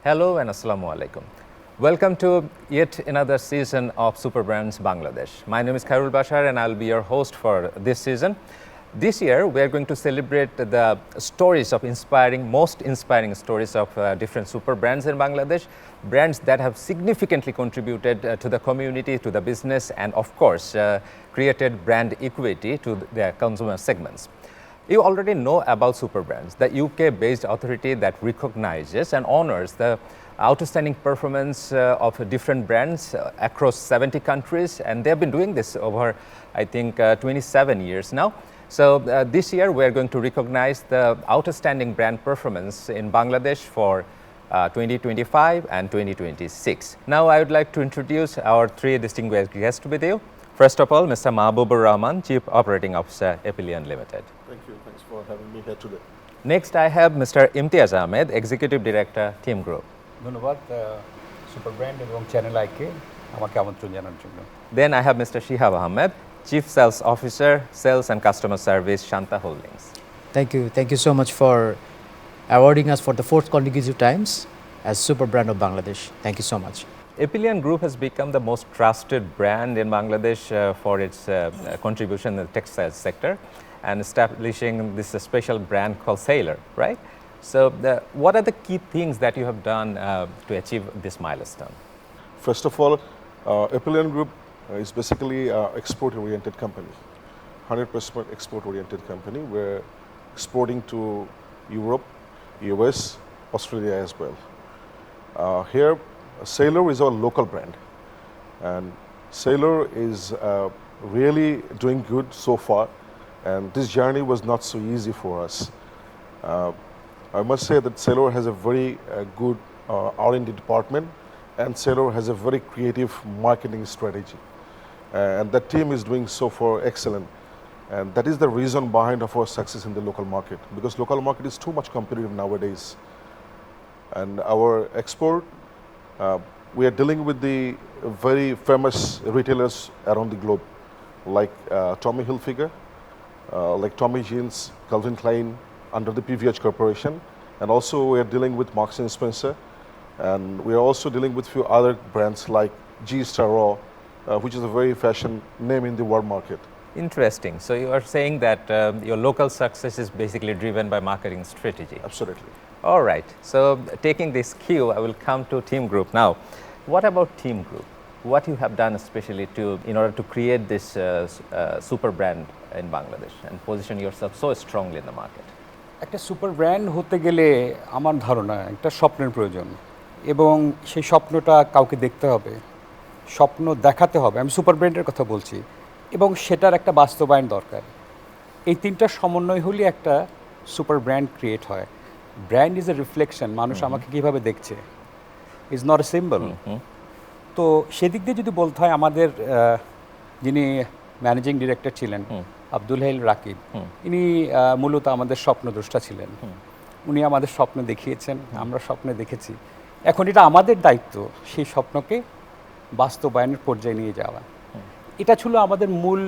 Hello and Assalamu alaikum. Welcome to yet another season of Super Brands Bangladesh. My name is Khairul Bashar and I'll be your host for this season. This year we are going to celebrate the stories of most inspiring stories of different super brands in Bangladesh, brands that have significantly contributed to the community, to the business, and of course created brand equity to their consumer segments. You already know about Super Brands, the UK-based authority that recognizes and honors the outstanding performance of different brands across 70 countries, and they've been doing this over, I think, 27 years now. So this year we are going to recognize the outstanding brand performance in Bangladesh for 2025 and 2026. Now I would like to introduce our three distinguished guests with you. First of all, Mr. Mahbubur Rahman, Chief Operating Officer, Epilion Limited. Thank you. Thanks for having me here today. Next, I have Mr. Imtiaz Ahmed, Executive Director, Team Group. ধন্যবাদ super brand এবং channel আইকে আমাকে আমন্ত্রণ জানানোর জন্য। Then I have Mr. Shihab Ahmed, Chief Sales Officer, Sales and Customer Service, Shanta Holdings. Thank you so much for awarding us for the fourth consecutive times as Super Brand of Bangladesh. Thank you so much. Epilion Group has become the most trusted brand in Bangladesh for its contribution in the textile sector and establishing this special brand called Sailor, right? So what are the key things that you have done to achieve this milestone? First of all, Epilion Group is basically an export-oriented company, 100% export-oriented company. We're exporting to Europe, US, Australia as well. Here, Sailor is our local brand, and Sailor is really doing good so far, and this journey was not so easy for us. I must say that Sailor has a very good R&D department, and Sailor has a very creative marketing strategy, and that team is doing so far excellent, and that is the reason behind of our success in the local market, because local market is too much competitive nowadays, and our export we are dealing with the very famous retailers around the globe, like Tommy Hilfiger, like Tommy Jeans, Calvin Klein, under the PVH Corporation, and also we are dealing with Marks and Spencer, and we are also dealing with few other brands like G-Star Raw, which is a very fashion name in the world market. Interesting. So you are saying that your local success is basically driven by marketing strategy. Absolutely. All right. So taking this cue, I will come to Team Group now. What about Team Group? What you have done especially in order to create this super brand in Bangladesh and position yourself so strongly in the market? একটা super brand হতে গেলে আমার ধারণা একটা স্বপ্নের প্রয়োজন এবং সেই স্বপ্নটা কাউকে দেখতে হবে, স্বপ্ন দেখাতে হবে। আমি সুপার ব্র্যান্ডের কথা বলছি, এবং সেটার একটা বাস্তবায়ন দরকার। এই তিনটা সমন্বয় হলে একটা সুপার ব্র্যান্ড ক্রিয়েট হয়। ব্র্যান্ড ইজ এ রিফ্লেকশন, মানুষ আমাকে কীভাবে দেখছে, ইজ নট এ সিম্বল। তো সেদিক দিয়ে যদি বলতে হয়, আমাদের যিনি ম্যানেজিং ডিরেক্টর ছিলেন আব্দুল হাইল রাকিব, ইনি মূলত আমাদের স্বপ্নদ্রষ্টা ছিলেন। উনি আমাদের স্বপ্ন দেখিয়েছেন, আমরা স্বপ্নে দেখেছি। এখন এটা আমাদের দায়িত্ব সেই স্বপ্নকে বাস্তবায়নের পর্যায়ে নিয়ে যাওয়া। এটা ছিল আমাদের মূল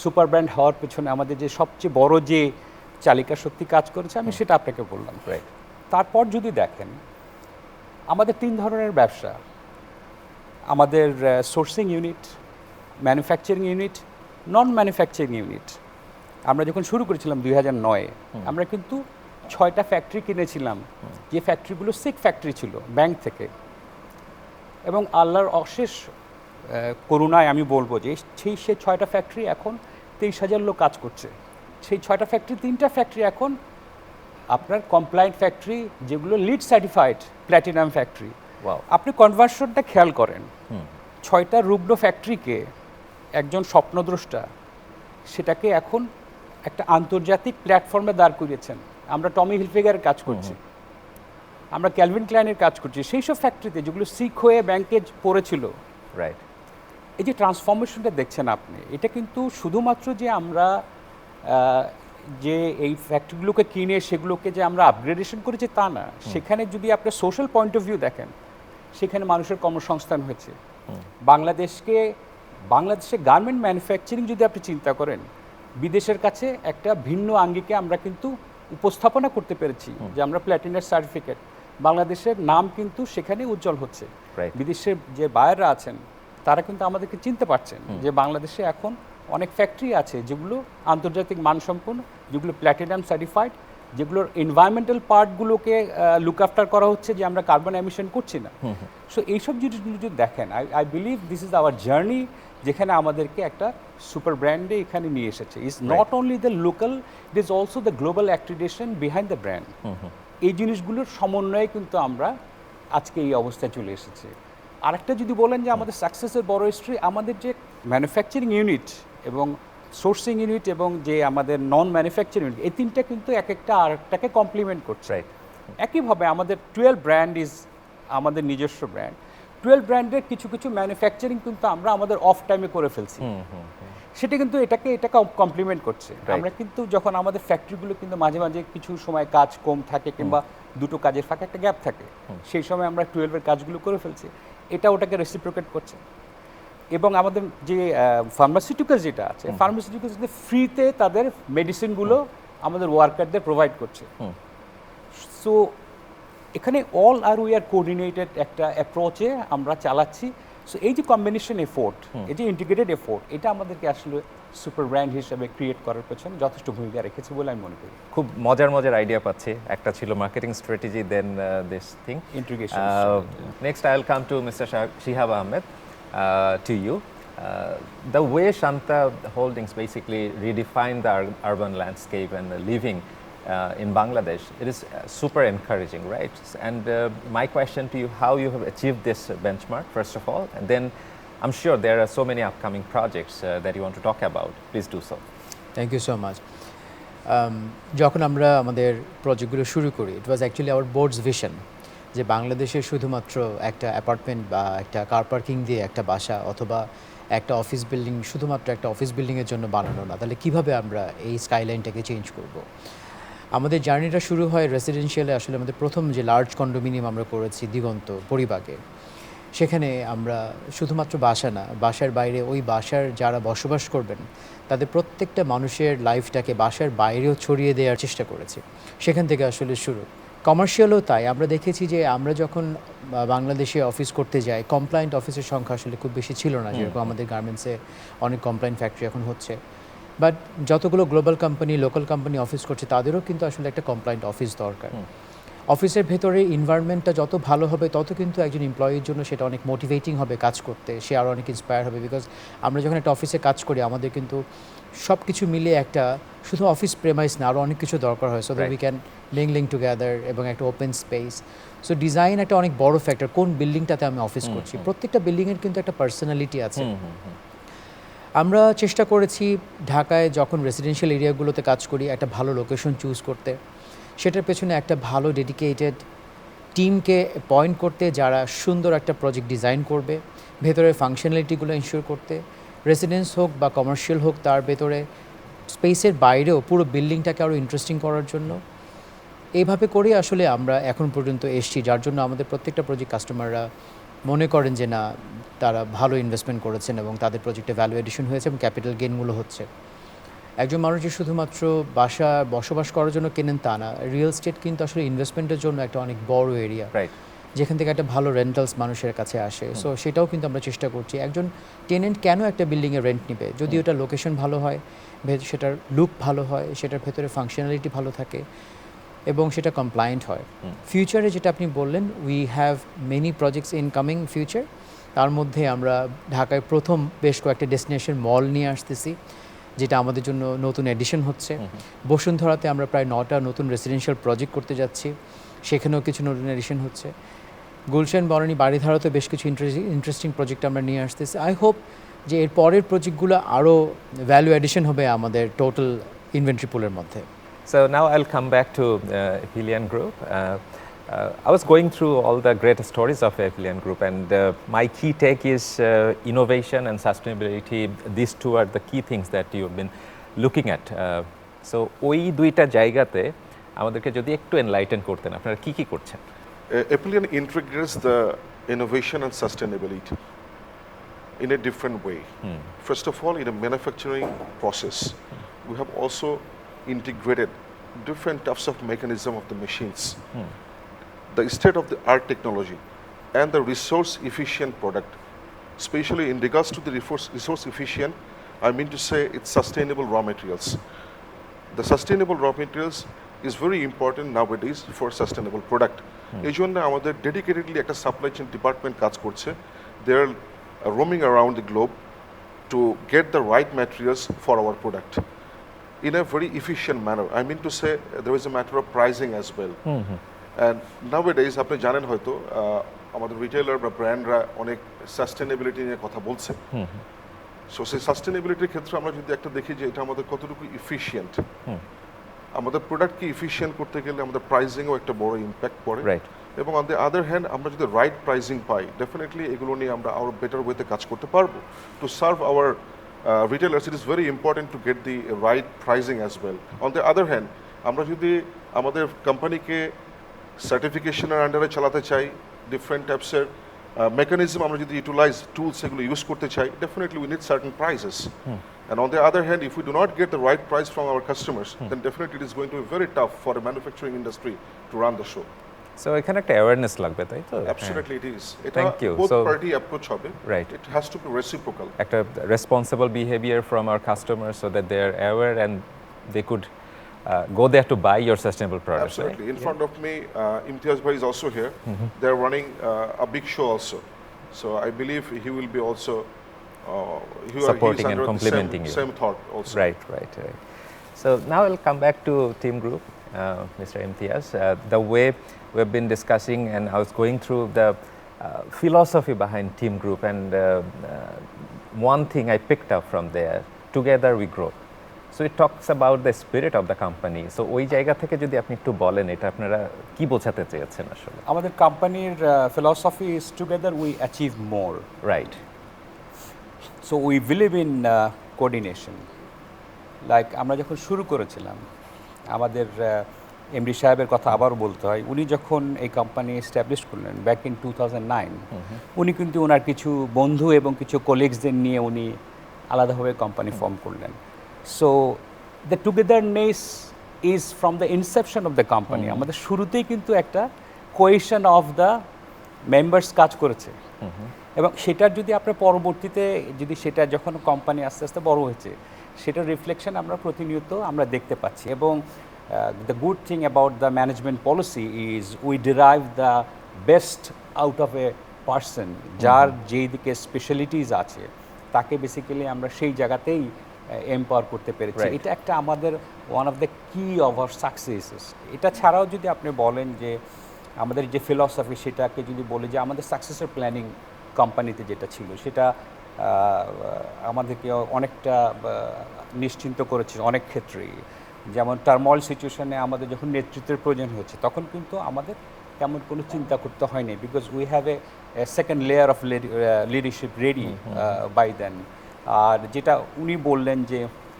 সুপার ব্র্যান্ড হওয়ার পেছনে আমাদের যে সবচেয়ে বড় যে চালিকা শক্তি কাজ করেছে, আমি সেটা আপনাকে বললাম। তারপর যদি দেখেন, আমাদের তিন ধরনের ব্যবসা, আমাদের সোর্সিং ইউনিট, ম্যানুফ্যাকচারিং ইউনিট, নন ম্যানুফ্যাকচারিং ইউনিট। আমরা যখন শুরু করেছিলাম 2009-এ, আমরা কিন্তু 6টা ফ্যাক্টরি কিনেছিলাম, যে ফ্যাক্টরিগুলো সিক ফ্যাক্টরি ছিল ব্যাংক থেকে। এবং আল্লাহর অশেষ করুণায় আমি বলবো যে সেই 6টা ফ্যাক্টরি এখন 23,000 লোক কাজ করছে। সেই 6টা ফ্যাক্টরি, 3টা ফ্যাক্টরি এখন আপনার কমপ্লায়েন্ট ফ্যাক্টরি, যেগুলো লিড সার্টিফাইড প্ল্যাটিনাম ফ্যাক্টরি। আপনি কনভার্সনটা খেয়াল করেন, 6টা রুগ্ন ফ্যাক্টরিকে একজন স্বপ্নদ্রষ্টা সেটাকে এখন একটা আন্তর্জাতিক প্ল্যাটফর্মে দাঁড় করিয়েছেন। আমরা টমি হিলফিগারের কাজ করছি, আমরা ক্যালভিন ক্লাইনের কাজ করছি, সেই সব ফ্যাক্টরিতে যেগুলো সিক হয়ে ব্যাংকে পড়েছিল। রাইট। এই যে ট্রান্সফরমেশনটা দেখছেন আপনি, এটা কিন্তু শুধুমাত্র যে আমরা যে এই ফ্যাক্টরিগুলোকে কিনে সেগুলোকে যে আমরা আপগ্রেডেশন করেছি তা না। সেখানে যদি আপনি সোশ্যাল পয়েন্ট অফ ভিউ দেখেন, সেখানে মানুষের কর্মসংস্থান হয়েছে। বাংলাদেশে গার্মেন্ট ম্যানুফ্যাকচারিং যদি আপনি চিন্তা করেন, বিদেশের কাছে একটা ভিন্ন আঙ্গিকে আমরা কিন্তু উপস্থাপনা করতে পেরেছি যে আমরা প্ল্যাটিনাম সার্টিফিকেট। বাংলাদেশের নাম কিন্তু সেখানে উজ্জ্বল হচ্ছে। Right. বিদেশের যে বায়াররা আছেন তারা কিন্তু আমাদেরকে চিনতে পারছেন যে বাংলাদেশে এখন অনেক ফ্যাক্টরি আছে যেগুলো আন্তর্জাতিক মানসম্পন্ন, যেগুলো প্ল্যাটিনাম সার্টিফাইড, যেগুলোর এনভায়রনমেন্টাল পার্টগুলোকে লুক আফটার করা হচ্ছে যে আমরা কার্বন এমিশন করছি না। সো এইসব জিনিসগুলো যদি দেখেন, I believe this is our journey, যেখানে আমাদেরকে একটা সুপার ব্র্যান্ডে এখানে নিয়ে এসেছে। Is not only the local, it is also the global accreditation behind the brand. এই জিনিসগুলোর সমন্বয়ে কিন্তু আমরা আজকে এই অবস্থায় চলে এসেছি। আরেকটা যদি বলেন যে আমাদের সাকসেসের বড় হিস্ট্রি, আমাদের যে ম্যানুফ্যাকচারিং ইউনিট এবং সোর্সিং ইউনিট এবং যে আমাদের নন ম্যানুফ্যাকচারিং ইউনিট, এই তিনটা কিন্তু এক একটা আরেকটাকে কমপ্লিমেন্ট করছে। Right. একইভাবে আমাদের 12 ব্র্যান্ড ইজ আমাদের নিজস্ব ব্র্যান্ড। 12 ব্র্যান্ডের কিছু কিছু ম্যানুফ্যাকচারিং কিন্তু আমরা আমাদের অফ টাইমে করে ফেলছি, সেটা কিন্তু এটাকে কমপ্লিমেন্ট করছে। আমরা কিন্তু যখন আমাদের ফ্যাক্টরিগুলো কিন্তু মাঝে মাঝে কিছু সময় কাজ কম থাকে কিংবা দুটো কাজের ফাঁকে একটা গ্যাপ থাকে, সেই সময় আমরা 12-এর কাজগুলো করে ফেলছি, এটা ওটাকে রেসিপ্রোকেট করছে। এবং আমাদের যে ফার্মাসিউটিক্যাল যেটা আছে, ফার্মাসিউটিক্যালস ফ্রিতে তাদের মেডিসিনগুলো আমাদের ওয়ার্কারদের প্রোভাইড করছে। সো এখানে all are we are coordinated একটা অ্যাপ্রোচে আমরা চালাচ্ছি। সো এই যে কম্বিনেশন এফোর্ট, এই যে ইন্টিগ্রেটেড এফোর্ট, এটা আমাদেরকে আসলে সুপার ব্র্যান্ড হিসেবে ক্রিয়েট করার পেছনে যথেষ্ট ভূমিকা রেখেছে বলে আমি মনে করি। খুব মজার আইডিয়া পাচ্ছি। একটা ছিল marketing strategy, then this thing integration. Next I will come to mister Shihab Ahmed, to you. The way Shanta Holdings basically redefined the urban landscape and the living in Bangladesh, it is super encouraging, right? And my question to you, how you have achieved this benchmark, first of all, and then I'm sure there are so many upcoming projects that you want to talk about. Please do so. Thank you so much. যখন আমরা আমাদের প্রজেক্টগুলো শুরু করি, it was actually our boards vision যে বাংলাদেশে শুধুমাত্র একটা অ্যাপার্টমেন্ট বা একটা কার পার্কিং দিয়ে একটা বাসা অথবা একটা অফিস বিল্ডিং শুধুমাত্র একটা অফিস বিল্ডিংয়ের জন্য বানানো না, তাহলে কীভাবে আমরা এই স্কাইলাইনটাকে চেঞ্জ করব। আমাদের জার্নিটা শুরু হয় রেসিডেন্সিয়ালে। আসলে আমাদের প্রথম যে লার্জ কন্ডোমিনিয়াম আমরা করেছি দিগন্ত পরিবাগে, সেখানে আমরা শুধুমাত্র বাসা না, বাসার বাইরে ওই বাসার যারা বসবাস করবেন তাদের প্রত্যেকটা মানুষের লাইফটাকে বাসার বাইরেও ছড়িয়ে দেওয়ার চেষ্টা করেছি। সেখান থেকে আসলে শুরু। কমার্শিয়ালও তাই। আমরা দেখেছি যে আমরা যখন বাংলাদেশে অফিস করতে যাই, কমপ্লায়েন্ট অফিসের সংখ্যা আসলে খুব বেশি ছিল না, যেরকম আমাদের গার্মেন্টসে অনেক কমপ্লায়েন্ট ফ্যাক্টরি এখন হচ্ছে। বাট যতগুলো global company local company office করছে তাদেরও কিন্তু আসলে একটা কমপ্লায়েন্ট অফিস দরকার। অফিসের ভেতরে এনভায়রনমেন্টটা যত ভালো হবে তত কিন্তু একজন এমপ্লয়ির জন্য সেটা অনেক মোটিভেটিং হবে কাজ করতে, সে আরও অনেক ইন্সপায়ার হবে। বিকজ আমরা যখন একটা অফিসে কাজ করি আমাদের কিন্তু সব কিছু মিলিয়ে একটা শুধু অফিস প্রেমাইস না, আরও অনেক কিছু দরকার হয়, so that we can link together এবং একটা ওপেন স্পেস। সো ডিজাইন একটা অনেক বড় ফ্যাক্টর, কোন বিল্ডিংটাতে আমি অফিস করছি। প্রত্যেকটা বিল্ডিংয়ের কিন্তু একটা পার্সোনালিটি আছে। আমরা চেষ্টা করেছি ঢাকায় যখন রেসিডেন্সিয়াল এরিয়াগুলোতে কাজ করি একটা ভালো লোকেশন চুজ করতে, সেটার পেছনে একটা ভালো ডেডিকেটেড টিমকে পয়েন্ট করতে যারা সুন্দর একটা প্রজেক্ট ডিজাইন করবে, ভেতরের ফাংশনালিটিগুলো ইনশিওর করতে, রেসিডেন্স হোক বা কমার্শিয়াল হোক তার ভেতরে স্পেসের বাইরেও পুরো বিল্ডিংটাকে আরও ইন্টারেস্টিং করার জন্য। এইভাবে করে আসলে আমরা এখন পর্যন্ত এসছি, যার জন্য আমাদের প্রত্যেকটা প্রজেক্ট কাস্টমাররা মনে করেন যে না তারা ভালো ইনভেস্টমেন্ট করেছেন এবং তাদের প্রজেক্টে ভ্যালু এডিশন হয়েছে এবং ক্যাপিটাল গেইনগুলো হচ্ছে। একজন মানুষ যে শুধুমাত্র বাসা বসবাস করার জন্য কেনেন তা না, রিয়েল এস্টেট কিন্তু আসলে ইনভেস্টমেন্টের জন্য একটা অনেক বড় এরিয়া, যেখান থেকে একটা ভালো রেন্টালস মানুষের কাছে আসে। সো সেটাও কিন্তু আমরা চেষ্টা করছি। একজন টেনেন্ট কেন একটা বিল্ডিংয়ে রেন্ট নেবে, যদি ওটা লোকেশন ভালো হয়, সেটার লুক ভালো হয়, সেটার ভেতরে ফাংশনালিটি ভালো থাকে এবং সেটা কমপ্লায়েন্ট হয়। ফিউচারে যেটা আপনি বললেন, we have many projects in coming future. তার মধ্যে আমরা ঢাকায় প্রথম বেশ কয়েকটা ডেস্টিনেশন মল নিয়ে আসতেছি, যেটা আমাদের জন্য নতুন এডিশন হচ্ছে। বসুন্ধরাতে আমরা প্রায় 9টা নতুন রেসিডেন্সিয়াল প্রজেক্ট করতে যাচ্ছি, সেখানেও কিছু নতুন এডিশন হচ্ছে। গুলশান বনানী বাড়িধারাতে বেশ কিছু ইন্টারেস্টিং প্রজেক্ট আমরা নিয়ে আসতেছি। আই হোপ যে এর পরের প্রজেক্টগুলো আরও ভ্যালু এডিশন হবে আমাদের টোটাল ইনভেন্টরি পুলের মধ্যে। So now I'll come back to Epyllion Group. I was going through all the great stories of Epyllion Group, and my key take is innovation and sustainability. These two are the key things that you've been looking at. So ওই দুইটা জায়গাতে আমাদেরকে যদি একটু enlighten করতেন, আপনারা কি কি করছেন? Epyllion integrates the innovation and sustainability in a different way. First of all, in a manufacturing process, we have also integrated different types of mechanism of the machines. the state-of-the-art technology and the resource-efficient product. Especially in regards to the resource-efficient, I mean to say it's sustainable raw materials. The sustainable raw materials is very important nowadays for sustainable product. এই জন্য আমাদের dedicatedly একটা supply chain department কাজ করছে। They are roaming around the globe to get the right materials for our product in a very efficient manner. I mean to say there is a matter of pricing as well. And nowadays আপনি জানেন হয়তো আমাদের retailer বা ব্র্যান্ডরা অনেক sustainability নিয়ে কথা বলছে। So সেই সাস্টেনেবিলিটির ক্ষেত্রে আমরা যদি একটা দেখি যে এটা আমাদের কতটুকু ইফিশিয়েন্ট, আমাদের প্রোডাক্টকে ইফিশিয়েন্ট করতে গেলে আমাদের প্রাইসিংও একটা বড় ইম্প্যাক্ট পড়ে। এবং অন দ্য আদার হ্যান্ড আমরা যদি রাইট প্রাইসিং পাই, ডেফিনেটলি এগুলো নিয়ে আমরা আরও বেটার ওয়েতে কাজ করতে পারবো। To serve our retailers it is very important to get the right pricing as well. On the other hand আমরা যদি আমাদের কোম্পানিকে সার্টিফিকেশনের আন্ডারে চালাতে চাই, ডিফারেন্ট টাইপসের মেকানিজম আমরা যদি ইউটিলাইজ টুলস এগুলো ইউজ করতে চাই, definitely we need certain prices. And on the other hand, if we do not get the right price from our customers, then definitely it is going to be very tough for a manufacturing industry to run the show. So এখানে একটা awareness লাগবে, তাই তো? Absolutely it is. Thank you. Both So, party approach হবে. Right. It has to be reciprocal. একটা responsible behavior from our customers so that they are aware and they could go there to buy your sustainable products. Absolutely. Right? In front of me, Imtiaz Bhai is also here. They are running a big show also. So I believe he will be also supporting he's and under complementing the you. same thought also. Right. So now I'll come back to Team Group, Mr. Imtiaz. The way we've been discussing, and I was going through the philosophy behind Team Group, and one thing I picked up from there: together we grow. So it talks about the spirit of the company. So ওই জায়গা থেকে যদি আপনি একটু বলেন, এটা আপনারা কি বোঝাতে চেয়েছেন আসলে? আমাদের কোম্পানির philosophy is together we achieve more. Right. So we believe in coordination. Like আমরা যখন শুরু করেছিলাম, আমাদের এমডি সাহেবের কথা আবারও বলতে হয়, উনি যখন এই কোম্পানি এস্টাবলিশ করলেন ব্যাক ইন 2009, উনি কিন্তু ওনার কিছু বন্ধু এবং কিছু কলিগসদের নিয়ে উনি আলাদাভাবে কোম্পানি ফর্ম করলেন। So the togetherness is from the Inception of the company. আমাদের শুরুতেই কিন্তু একটা কোয়েশন অফ দ্য মেম্বার্স কাজ করেছে, এবং সেটার যদি আপনার পরবর্তীতে যদি সেটা যখন কোম্পানি আস্তে আস্তে বড় হয়েছে, সেটার রিফ্লেকশন আমরা প্রতিনিয়ত আমরা দেখতে পাচ্ছি। এবং the good thing about the management policy is we derive the best out of a person, যার যেই দিকে স্পেশালিটিস আছে তাকে বেসিক্যালি আমরা সেই জায়গাতেই এম্পাওয়ার করতে পেরেছি। এটা একটা আমাদের ওয়ান অফ দ্য কি অফ আওয়ার সাকসেসেস। এটা ছাড়াও যদি আপনি বলেন যে আমাদের যে ফিলসফি, সেটাকে যদি বলি যে আমাদের সাকসেসের প্ল্যানিং কোম্পানিতে যেটা ছিল, সেটা আমাদেরকে অনেকটা নিশ্চিন্ত করেছে অনেক ক্ষেত্রেই। যেমন টার্মল সিচুয়েশনে আমাদের যখন নেতৃত্বের প্রয়োজন হয়েছে, তখন কিন্তু আমাদের তেমন কোনো চিন্তা করতে হয়নি, because we have a second layer of leadership ready by then. আর যেটা উনি বললেন যে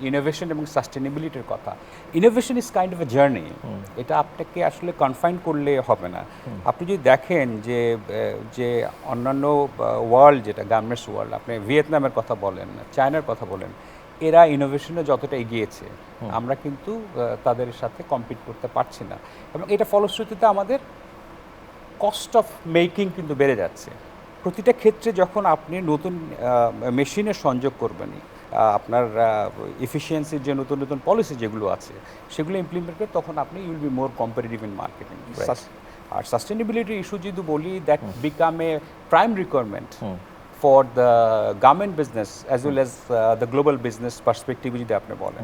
ইনোভেশন এবং সাস্টেনেবিলিটির কথা, innovation is kind of a journey. এটা আপনাকে আসলে কনফাইন করলে হবে না। আপনি যদি দেখেন যে অন্যান্য ওয়ার্ল্ড, যেটা গার্মেন্টস ওয়ার্ল্ড, আপনি ভিয়েতনামের কথা বলেন, চায়নার কথা বলেন, এরা ইনোভেশনে যতটা এগিয়েছে, আমরা কিন্তু তাদের সাথে কম্পিট করতে পারছি না। এবং এটা ফলশ্রুতিতে আমাদের কস্ট অফ মেকিং কিন্তু বেড়ে যাচ্ছে। প্রতিটা ক্ষেত্রে যখন আপনি নতুন মেশিনের সংযোগ করবেন, আপনার এফিসিয়েন্সির যে নতুন নতুন পলিসি যেগুলো আছে সেগুলো ইমপ্লিমেন্ট করে, তখন আপনি you'll be more competitive in marketing. আর সাস্টেনেবিলিটি ইস্যু যদি বলি, that become a prime requirement for the garment business as well as the global business perspective যদি আপনি বলেন।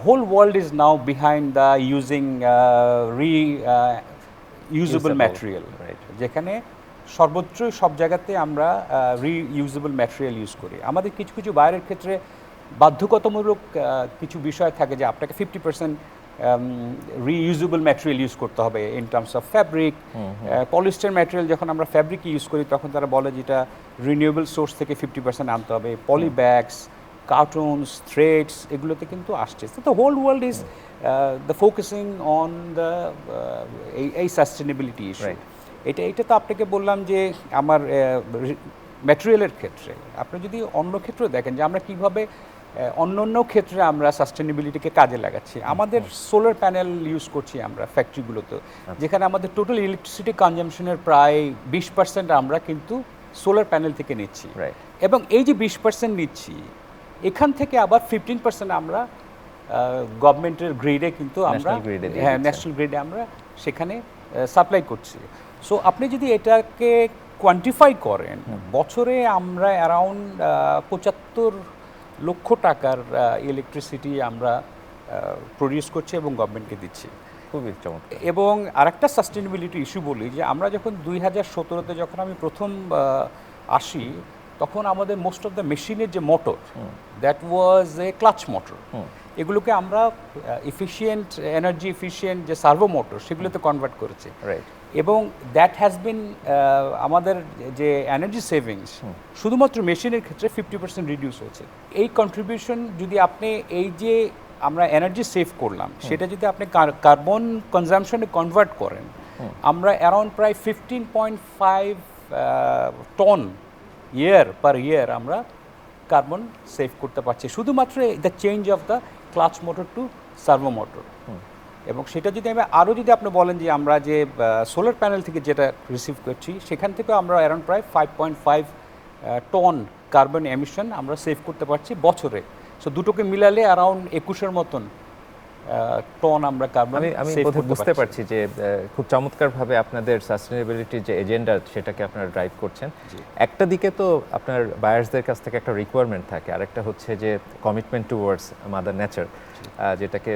Whole world is now behind the using reusable material, যেখানে সর্বত্রই সব জায়গাতে আমরা রিইউজেবল ম্যাটেরিয়াল ইউজ করি। আমাদের কিছু কিছু বাইরের ক্ষেত্রে বাধ্যগতামূলক কিছু বিষয় থাকে যে আপনাকে 50% রিইউজেবল ম্যাটেরিয়াল ইউজ করতে হবে in terms of fabric. Polyester material যখন আমরা ফ্যাব্রিক ইউজ করি, তখন তারা বলে যেটা রিনিউয়েবল সোর্স থেকে 50% আনতে হবে। পলি ব্যাগস, কার্টুনস, থ্রেডস, এগুলোতে কিন্তু আসছে। তো whole world is the focusing on the এই সাস্টেনেবিলিটি ইস্যু। এটা তো আপনাকে বললাম যে আমার ম্যাটেরিয়ালের ক্ষেত্রে। আপনি যদি অন্য ক্ষেত্রে দেখেন যে আমরা কীভাবে অন্য ক্ষেত্রে আমরা সাস্টেনেবিলিটিকে কাজে লাগাচ্ছি। আমাদের সোলার প্যানেল ইউজ করছি আমরা ফ্যাক্টরিগুলোতে, যেখানে আমাদের টোটাল ইলেকট্রিসিটি কনজাম্পশনের প্রায় 20% আমরা কিন্তু সোলার প্যানেল থেকে নিচ্ছি। Right. এবং এই যে 20% নিচ্ছি, এখান থেকে আবার 15% আমরা গভর্নমেন্টের গ্রিডে কিন্তু আমরা National grid-এ দিয়ে হ্যাঁ দিচ্ছেন। ন্যাশনাল গ্রিডে আমরা সেখানে সাপ্লাই করছি। সো আপনি যদি এটাকে কোয়ান্টিফাই করেন, বছরে আমরা অ্যারাউন্ড 75 লক্ষ টাকার ইলেকট্রিসিটি আমরা প্রডিউস করছি এবং গভর্নমেন্টকে দিচ্ছি। খুবই চমৎকার। এবং আরেকটা সাস্টেনেবিলিটি ইস্যু বলি যে আমরা যখন 2017-তে যখন আমি প্রথম আসি, তখন আমাদের মোস্ট অফ দ্য মেশিনের যে motor, that was a clutch motor, এগুলোকে আমরা এফিশিয়েন্ট এনার্জি এফিশিয়েন্ট যে সার্ভো মোটর সেগুলোতে কনভার্ট করেছি। রাইট। এবং দ্যাট হ্যাজ বিন আমাদের যে এনার্জি সেভিংস শুধুমাত্র মেশিনের ক্ষেত্রে 50% রিডিউস হয়েছে। এই কন্ট্রিবিউশন যদি আপনি এই যে আমরা এনার্জি সেভ করলাম সেটা যদি আপনি কার্বন কনজামশনে কনভার্ট করেন, আমরা অ্যারাউন্ড প্রায় 15.5 টন পার ইয়ার আমরা কার্বন সেভ করতে পারছি শুধুমাত্র the change of the clutch motor to servo motor. এবং সেটা যদি যদি আপনি বলেন যে আমরা যে সোলার প্যানেল থেকে যেটা রিসিভ করছি, সেখান থেকে আমরা অ্যারাউন্ড প্রায় 5.5 টন কার্বন এমিশন আমরা সেভ করতে পারছি বছরে। সো দুটোকে মিলালে অ্যারাউন্ড 21-এর মতন টন আমরা কার্বন আমি সেভ বোধহয় করতে বুঝতে পারছি। পারছি যে খুব চমৎকারভাবে আপনাদের সাস্টেনেবিলিটির যে এজেন্ডা সেটাকে আপনারা ড্রাইভ করছেন। একটা দিকে তো আপনার বায়ার্সদের কাছ থেকে একটা রিকোয়ারমেন্ট থাকে, আরেকটা হচ্ছে যে কমিটমেন্ট টুয়ার্ডস মাদার নেচার, যেটাকে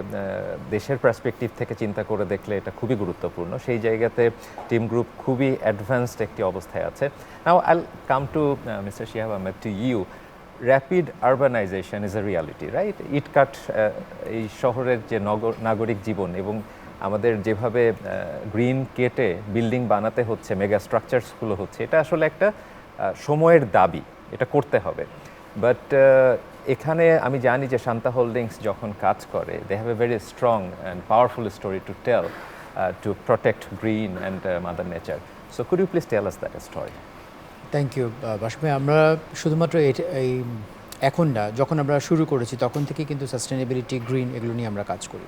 দেশের পার্সপেক্টিভ থেকে চিন্তা করে দেখলে এটা খুবই গুরুত্বপূর্ণ। সেই জায়গাতে টিম গ্রুপ খুবই অ্যাডভান্সড একটি অবস্থায় আছে। Now I'll come to mister Shihab Ahmed, to you. Rapid urbanisation is a reality, right? ইটকাট এই শহরের যে নাগরিক জীবন এবং আমাদের যেভাবে গ্রিন কেটে বিল্ডিং বানাতে হচ্ছে, মেগা স্ট্রাকচারসগুলো হচ্ছে, এটা আসলে একটা সময়ের দাবি, এটা করতে হবে। বাট এখানে আমি জানি যে শান্তা হোল্ডিংস যখন কাজ করে, they have a very strong and powerful story to tell to protect green and mother nature. So could you please tell us that story? Thank you Basu ভাই। আমরা শুধুমাত্র এই এখন না, যখন আমরা শুরু করেছি তখন থেকে কিন্তু সাস্টেনেবিলিটি, গ্রিন এগুলো নিয়ে আমরা কাজ করি।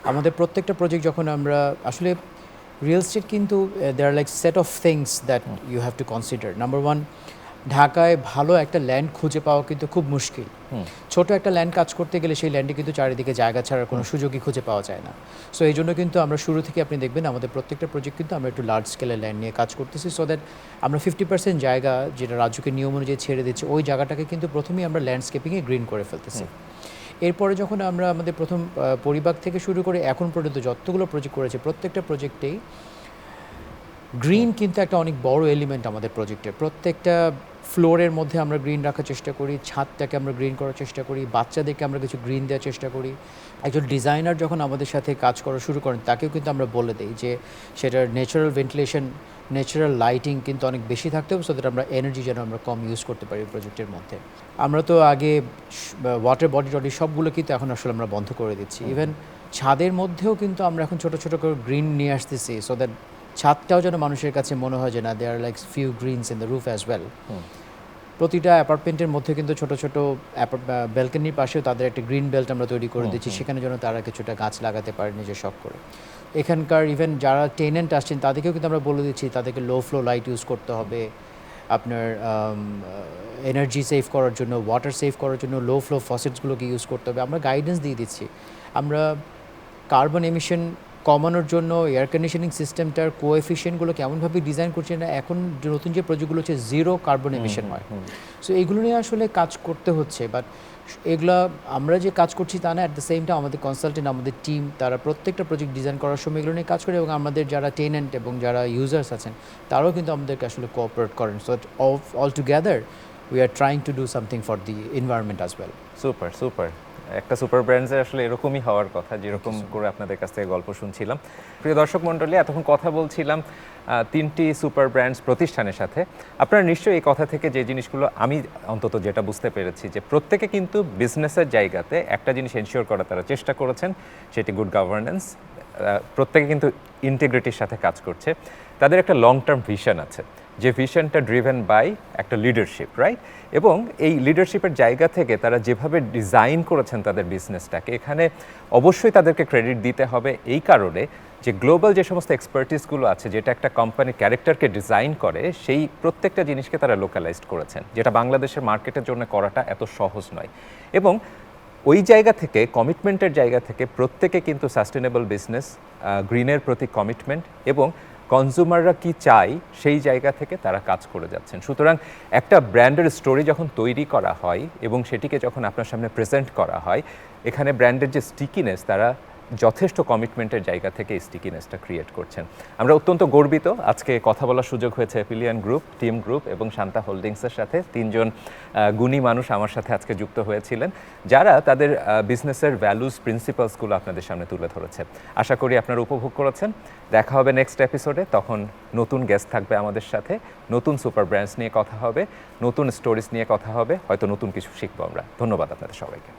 আমাদের প্রত্যেকটা প্রজেক্ট যখন আমরা আসলে রিয়েল এস্টেট কিন্তু there are like set of things that you have to consider. Number one, ঢাকায় ভালো একটা ল্যান্ড খুঁজে পাওয়া কিন্তু খুব মুশকিল। ছোট একটা ল্যান্ড কাজ করতে গেলে সেই ল্যান্ডে কিন্তু চারিদিকে জায়গা ছাড়ার কোনো সুযোগই খুঁজে পাওয়া যায় না। সো এই জন্য কিন্তু আমরা শুরু থেকে আপনি দেখবেন আমাদের প্রত্যেকটা প্রজেক্ট কিন্তু আমরা একটু লার্জ স্কেলের ল্যান্ড নিয়ে কাজ করতেছি, সো দ্যাট আমরা 50% জায়গা যেটা রাজ্যকে নিয়ম অনুযায়ী ছেড়ে দিচ্ছে, ওই জায়গাটাকে কিন্তু প্রথমেই আমরা ল্যান্ডস্কেপিংয়ে গ্রিন করে ফেলতেছি। এরপরে যখন আমরা আমাদের প্রথম পরিবার থেকে শুরু করে এখন পর্যন্ত যতগুলো প্রজেক্ট করেছি, প্রত্যেকটা প্রজেক্টেই গ্রিন কিন্তু একটা অনেক বড় এলিমেন্ট আমাদের প্রজেক্টের। প্রত্যেকটা ফ্লোরের মধ্যে আমরা গ্রিন রাখার চেষ্টা করি, ছাদটাকে আমরা গ্রিন করার চেষ্টা করি, বাচ্চাদেরকে আমরা কিছু গ্রিন দেওয়ার চেষ্টা করি। একজন ডিজাইনার যখন আমাদের সাথে কাজ করা শুরু করেন, তাকেও কিন্তু আমরা বলে দিই যে সেটার ন্যাচারাল ভেন্টিলেশন, ন্যাচারাল লাইটিং কিন্তু অনেক বেশি থাকতে হবে, সো দ্যাট আমরা এনার্জি যেন আমরা কম ইউজ করতে পারি প্রজেক্টের মধ্যে। আমরা তো আগে ওয়াটার বডি টডি সবগুলো কিন্তু এখন আসলে আমরা বন্ধ করে দিচ্ছি। ইভেন ছাদের মধ্যেও কিন্তু আমরা এখন ছোটো ছোটো করে গ্রিন নিয়ে আসতেছি, সো দ্যাট ছাদটাও যেন মানুষের কাছে মনে হয় যে না, they are like few greens in the roof as well. প্রতিটা অ্যাপার্টমেন্টের মধ্যে কিন্তু ছোটো ছোটো ব্যালকনির পাশেও তাদের একটা গ্রিন বেল্ট আমরা তৈরি করে দিচ্ছি, সেখানে যেন তারা কিছুটা গাছ লাগাতে পারে নিজের শখ করে। এখানকার ইভেন যারা টেনেন্ট আসছেন তাদেরকেও কিন্তু আমরা বলে দিচ্ছি তাদেরকে লো ফ্লো লাইট ইউজ করতে হবে, আপনার এনার্জি সেভ করার জন্য, ওয়াটার সেভ করার জন্য লো ফ্লো ফসেটসগুলোকে ইউজ করতে হবে। আমরা গাইডেন্স দিয়ে দিচ্ছি। আমরা কার্বন এমিশন কমানোর জন্য এয়ার কন্ডিশনিং সিস্টেমটার কোএফিশিয়েন্টগুলো কেমনভাবে ডিজাইন করছে না, এখন নতুন যে প্রজেক্টগুলো হচ্ছে জিরো কার্বন এমিশন হয়। সো এইগুলো নিয়ে আসলে কাজ করতে হচ্ছে। বাট এগুলা আমরা যে কাজ করছি তা না, অ্যাট দ্য সেম টাইম আমাদের কনসালটেন্ট, আমাদের টিম, তারা প্রত্যেকটা প্রজেক্ট ডিজাইন করার সময় এগুলো নিয়ে কাজ করে, এবং আমাদের যারা টেনেন্ট এবং যারা ইউজার্স আছেন তারাও কিন্তু আমাদেরকে আসলে কোঅপারেট করেন। So all together we are trying to do something for the environment as well. Super super. একটা সুপার ব্র্যান্ডসের আসলে এরকমই হওয়ার কথা, যেরকম করে আপনাদের কাছ থেকে গল্প শুনছিলাম। প্রিয় দর্শক মণ্ডলী, এতক্ষণ কথা বলছিলাম তিনটি সুপার ব্র্যান্ডস প্রতিষ্ঠানের সাথে। আপনারা নিশ্চয়ই এই কথা থেকে যে জিনিসগুলো আমি অন্তত যেটা বুঝতে পেরেছি, যে প্রত্যেকে কিন্তু বিজনেসের জায়গাতে একটা জিনিস এনশিওর করার তারা চেষ্টা করেছেন, সেটি গুড গভর্নেন্স। প্রত্যেকে কিন্তু ইন্টিগ্রিটির সাথে কাজ করছে, তাদের একটা লং টার্ম ভিশন আছে। যে ভিশনটা ড্রিভেন বাই একটা লিডারশিপ, রাইট? এবং এই লিডারশিপের জায়গা থেকে তারা যেভাবে ডিজাইন করেছেন তাদের বিজনেসটাকে, এখানে অবশ্যই তাদেরকে ক্রেডিট দিতে হবে এই কারণে যে গ্লোবাল যে সমস্ত এক্সপার্টিসগুলো আছে, যেটা একটা কোম্পানির ক্যারেক্টারকে ডিজাইন করে, সেই প্রত্যেকটা জিনিসকে তারা লোকালাইজড করেছেন, যেটা বাংলাদেশের মার্কেটের জন্য করাটা এত সহজ নয়। এবং ওই জায়গা থেকে, কমিটমেন্টের জায়গা থেকে প্রত্যেকে কিন্তু সাস্টেনেবল বিজনেস, গ্রিনের প্রতি কমিটমেন্ট এবং কনজিউমাররা কি চাই সেই জায়গা থেকে তারা কাজ করে যাচ্ছেন। সুতরাং একটা ব্র্যান্ডের স্টোরি যখন তৈরি করা হয় এবং সেটিকে যখন আপনার সামনে প্রেজেন্ট করা হয়, এখানে ব্র্যান্ডের যে স্টিকিনেস, তারা যথেষ্ট কমিটমেন্টের জায়গা থেকে এই স্টিকিনেসটা ক্রিয়েট করছেন। আমরা অত্যন্ত গর্বিত আজকে কথা বলার সুযোগ হয়েছে অ্যাপিলিয়ান গ্রুপ, টিম গ্রুপ এবং শান্তা হোল্ডিংসের সাথে। তিনজন গুণী মানুষ আমার সাথে আজকে যুক্ত হয়েছিলেন, যারা তাদের বিজনেসের ভ্যালুস, প্রিন্সিপালসগুলো আপনাদের সামনে তুলে ধরেছে। আশা করি আপনারা উপভোগ করেছেন। দেখা হবে নেক্সট এপিসোডে, তখন নতুন গেস্ট থাকবে আমাদের সাথে, নতুন সুপার ব্র্যান্ডস নিয়ে কথা হবে, নতুন স্টোরিজ নিয়ে কথা হবে, হয়তো নতুন কিছু শিখবো আমরা। ধন্যবাদ আপনাদের সবাইকে।